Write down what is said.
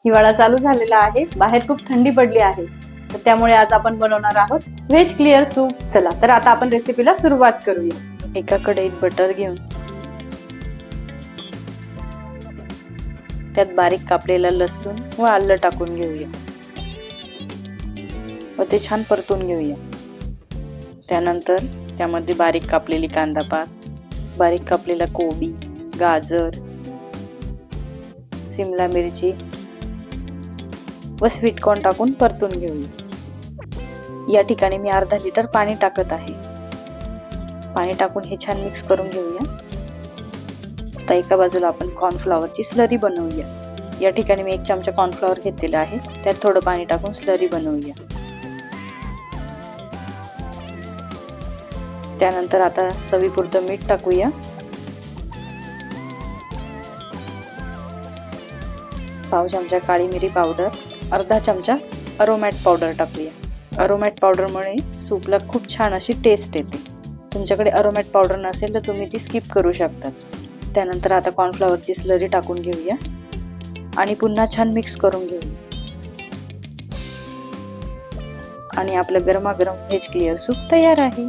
हिवाळा चालू झालेला आहे, बाहेर खूप थंडी पडली आहे, तर त्यामुळे आज आपण बनवणार आहोत व्हेज क्लिअर सूप. चला तर आता आपण रेसिपीला सुरुवात करूया. एका कढईत बटर घेऊन त्यात बारीक कापलेला लसूण व आलं टाकून घेऊया व ते छान परतून घेऊया. त्यानंतर त्यामध्ये बारीक कापलेली कांदा पात, बारीक कापलेला कोबी, गाजर, शिमला मिरची व स्वीट कॉर्न टाकून परतून घेऊया. या ठिकाणी मी अर्धा लिटर पाणी टाकत आहे. पाणी टाकून हे छान मिक्स करून घेऊया. आता एका बाजूला आपण कॉर्नफ्लॉवरची स्लरी बनवूया. या ठिकाणी मी 1 चमचा कॉर्नफ्लॉवर घेतलेला आहे, त्यात थोडं पाणी टाकून स्लरी बनवूया. त्यानंतर आता चवीपुरतं मीठ टाकूया. पाव चमचा काळी मिरी पावडर, अर्धा चमचा अरोमॅट पावडर टाकूया. अरोमॅट पावडरमुळे सूपला खूप छान अशी टेस्ट येते. तुमच्याकडे अरोमॅट पावडर नसेल तर तुम्ही ती स्किप करू शकता. त्यानंतर आता कॉर्नफ्लॉवरची स्लरी टाकून घेऊया आणि पुन्हा छान मिक्स करून घेऊया. आणि आपलं गरमागरम व्हेज क्लिअर सूप तयार आहे.